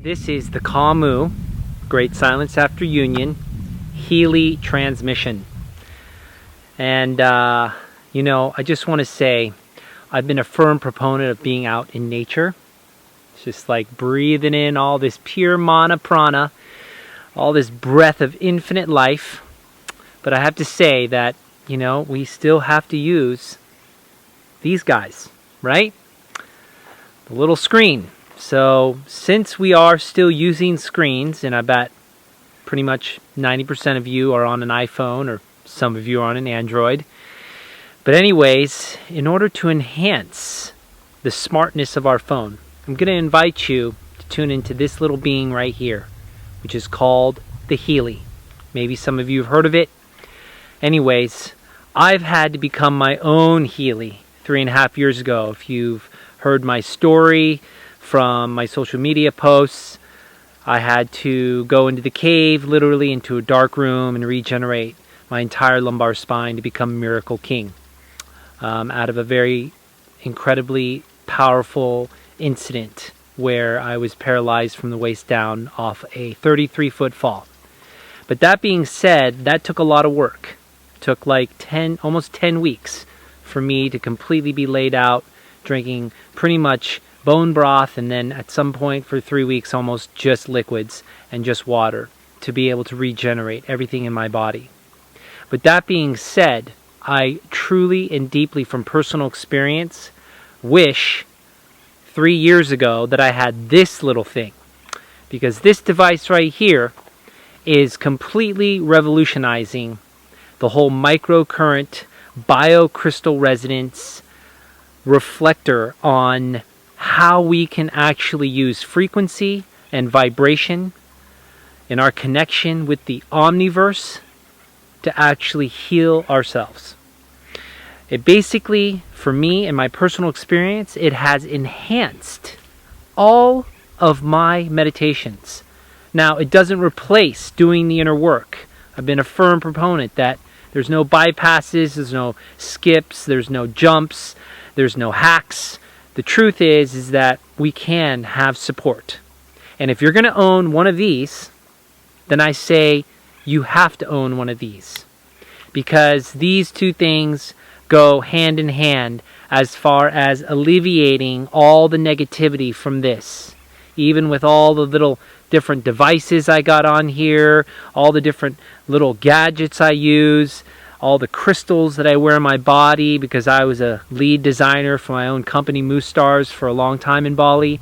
This is the KA'MU, Great Silence After Union, Healy Transmission. And, you know, I just want to say, I've been a firm proponent of being out in nature. It's just like breathing in all this pure mana prana, all this breath of infinite life. But I have to say that, you know, we still have to use these guys, right? The little screen. So since we are still using screens, and I bet pretty much 90% of you are on an iPhone, or some of you are on an Android. But anyways, in order to enhance the smartness of our phone, I'm going to invite you to tune into this little being right here, which is called the Healy. Maybe some of you have heard of it. Anyways, I've had to become my own Healy 3.5 years ago. If you've heard my story from my social media posts, I had to go into the cave, literally into a dark room, and regenerate my entire lumbar spine to become MiraKle King out of a very incredibly powerful incident where I was paralyzed from the waist down off a 33-foot fall. But that being said, that took a lot of work. It took like almost 10 weeks for me to completely be laid out, drinking pretty much bone broth, and then at some point for 3 weeks almost just liquids and just water to be able to regenerate everything in my body. But that being said, I truly and deeply from personal experience wish 3 years ago that I had this little thing, because this device right here is completely revolutionizing the whole microcurrent biocrystal resonance reflector on how we can actually use frequency and vibration in our connection with the omniverse to actually heal ourselves. It basically, for me and my personal experience, it has enhanced all of my meditations. Now, it doesn't replace doing the inner work. I've been a firm proponent that there's no bypasses, there's no skips, there's no jumps, there's no hacks. The truth is that we can have support. And if you're going to own one of these, then I say you have to own one of these. Because these two things go hand in hand as far as alleviating all the negativity from this. Even with all the little different devices I got on here, all the different little gadgets I use, all the crystals that I wear on my body, because I was a lead designer for my own company, Moose Stars, for a long time in Bali.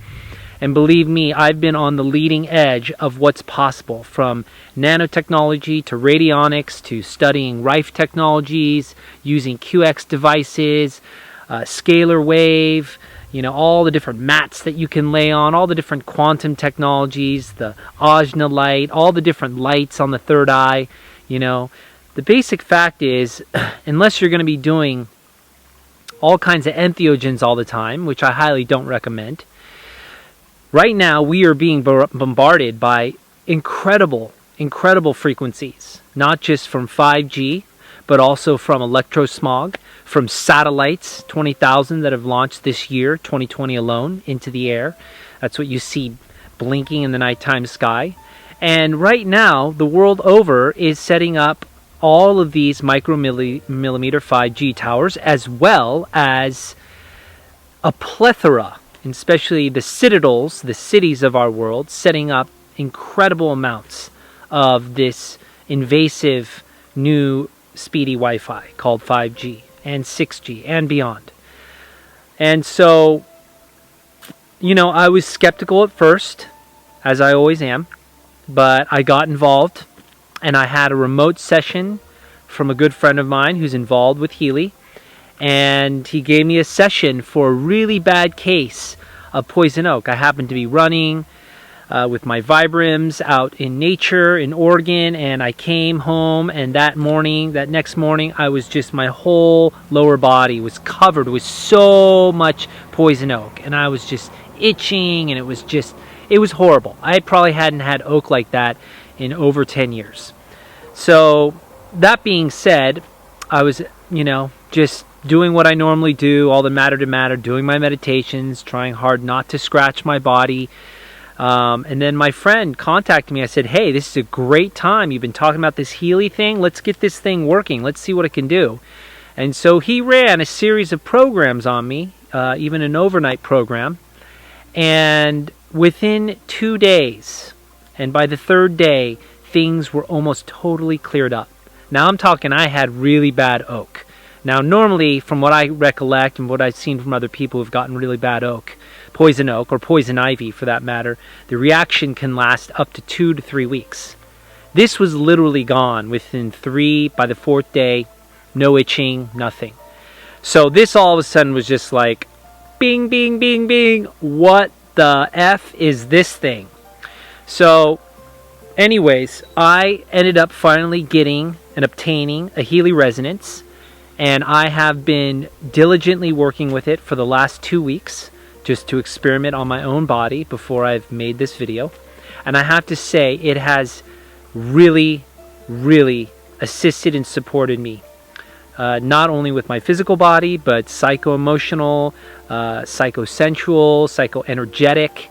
And believe me, I've been on the leading edge of what's possible, from nanotechnology to radionics to studying Rife technologies, using QX devices, scalar wave, you know, all the different mats that you can lay on, all the different quantum technologies, the Ajna light, all the different lights on the third eye, you know. The basic fact is, unless you're going to be doing all kinds of entheogens all the time, which I highly don't recommend, right now we are being bombarded by incredible frequencies, not just from 5G, but also from electrosmog, from satellites, 20,000 that have launched this year, 2020 alone, into the air. That's what you see blinking in the nighttime sky. And right now, the world over is setting up all of these micromillimeter 5G towers, as well as a plethora, especially the citadels, the cities of our world, setting up incredible amounts of this invasive new speedy Wi-Fi called 5G and 6G and beyond. And so, you know, I was skeptical at first, as I always am, but I got involved. And I had a remote session from a good friend of mine who's involved with Healy. And he gave me a session for a really bad case of poison oak. I happened to be running with my Vibrams out in nature in Oregon. And I came home, and that next morning, I was just, my whole lower body was covered with so much poison oak. And I was just itching, and it was horrible. I probably hadn't had oak like that in over 10 years. So that being said, I was, you know, just doing what I normally do, all the matter to matter, doing my meditations, trying hard not to scratch my body, And then my friend contacted me. I said, hey, this is a great time. You've been talking about this Healy thing. Let's get this thing working. Let's see what it can do. And so he ran a series of programs on me, even an overnight program. And within 2 days, and by the third day, things were almost totally cleared up. Now I'm talking I had really bad oak. Now normally, from what I recollect and what I've seen from other people who've gotten really bad oak, poison oak or poison ivy for that matter, the reaction can last up to 2 to 3 weeks. This was literally gone within 3, by the 4th day, no itching, nothing. So this all of a sudden was just like, bing, bing, bing, bing, what the F is this thing? So anyways, I ended up finally getting and obtaining a Healy Resonance, and I have been diligently working with it for the last 2 weeks just to experiment on my own body before I've made this video. And I have to say, it has really, really assisted and supported me. Not only with my physical body, but psycho-emotional, psychosensual, psycho-energetic,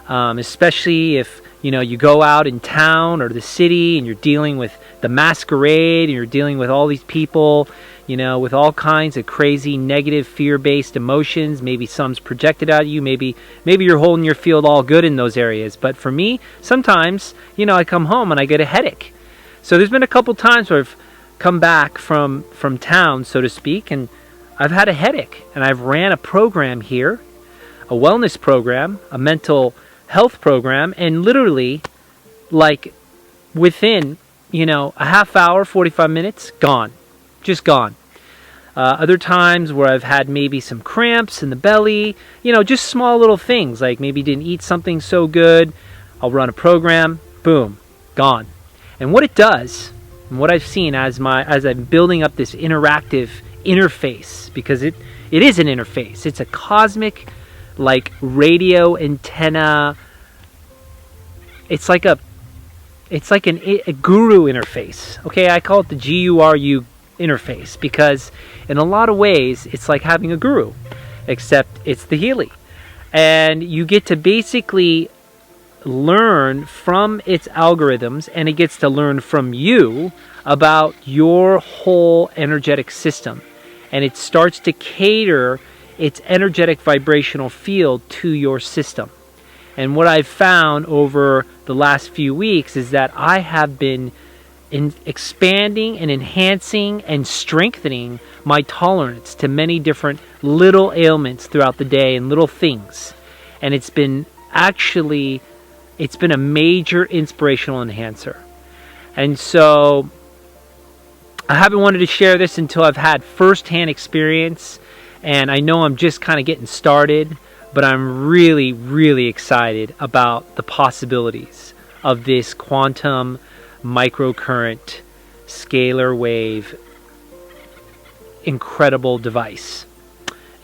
especially if you go out in town or the city and you're dealing with the masquerade and you're dealing with all these people, with all kinds of crazy negative fear-based emotions. Maybe some's projected at you. Maybe you're holding your field all good in those areas. But for me, sometimes, I come home and I get a headache. So there's been a couple times where I've come back from town, so to speak, and I've had a headache. And I've ran a program here, a wellness program, a mental health program, and literally, like, within, a half hour, 45 minutes, gone. Just gone. Other times where I've had maybe some cramps in the belly, just small little things, like maybe didn't eat something so good, I'll run a program, boom, gone. And what it does, and what I've seen as I'm building up this interactive interface, because it is an interface, it's a cosmic, like, radio antenna. It's like a guru interface. Okay, I call it the GURU interface because in a lot of ways it's like having a guru, except it's the Healy. And you get to basically learn from its algorithms, and it gets to learn from you about your whole energetic system. And it starts to cater its energetic vibrational field to your system. And what I've found over the last few weeks is that I have been expanding and enhancing and strengthening my tolerance to many different little ailments throughout the day and little things. And it's been a major inspirational enhancer. And so I haven't wanted to share this until I've had firsthand experience, and I know I'm just kind of getting started, but I'm really, really excited about the possibilities of this quantum microcurrent scalar wave incredible device.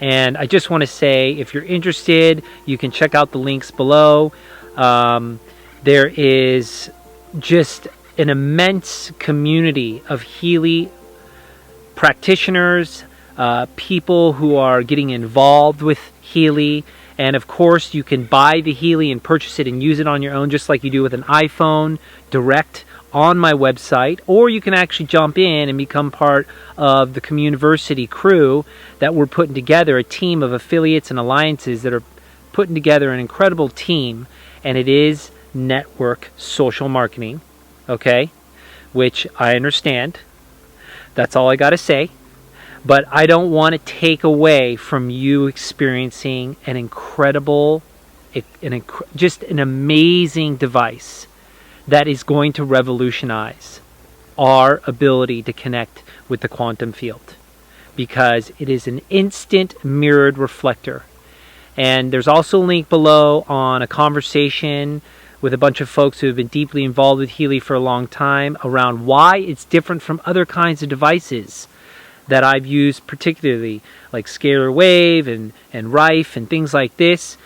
And I just want to say, if you're interested, you can check out the links below. There is just an immense community of Healy practitioners, people who are getting involved with Healy, and of course you can buy the Healy and purchase it and use it on your own, just like you do with an iPhone, direct on my website, or you can actually jump in and become part of the Communiversity crew that we're putting together, a team of affiliates and alliances that are putting together an incredible team, and it is network social marketing, okay, which I understand. That's all I got to say. But I don't want to take away from you experiencing an incredible, just an amazing device that is going to revolutionize our ability to connect with the quantum field, because it is an instant mirrored reflector. And there's also a link below on a conversation with a bunch of folks who have been deeply involved with Healy for a long time around why it's different from other kinds of devices that I've used, particularly like scalar wave and Rife and things like this.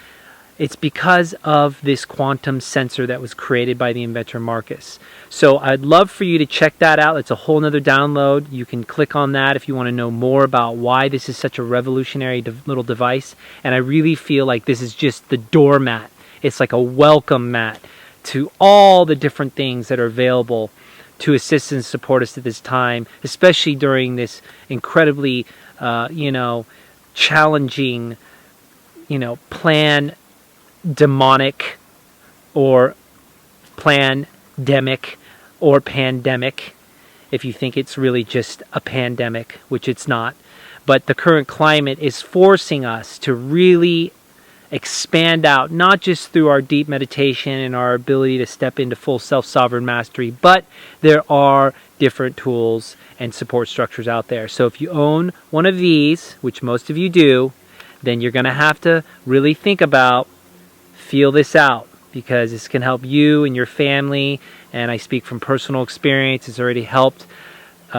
It's because of this quantum sensor that was created by the inventor Marcus. So I'd love for you to check that out. It's a whole nother download. You can click on that if you want to know more about why this is such a revolutionary little device. And I really feel like this is just the doormat It's like a welcome mat to all the different things that are available to assist and support us at this time, especially during this incredibly, challenging, PlanDemonic or PlanDemic or pandemic, if you think it's really just a pandemic, which it's not. But the current climate is forcing us to really expand out, not just through our deep meditation and our ability to step into full self-sovereign mastery, but there are different tools and support structures out there. So if you own one of these, which most of you do, then you're going to have to really think about, feel this out, because this can help you and your family. And I speak from personal experience. It's already helped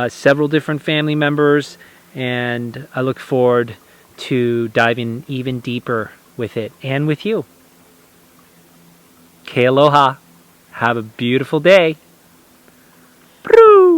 several different family members, and I look forward to diving even deeper with it and with you. K aloha. Have a beautiful day. Proo!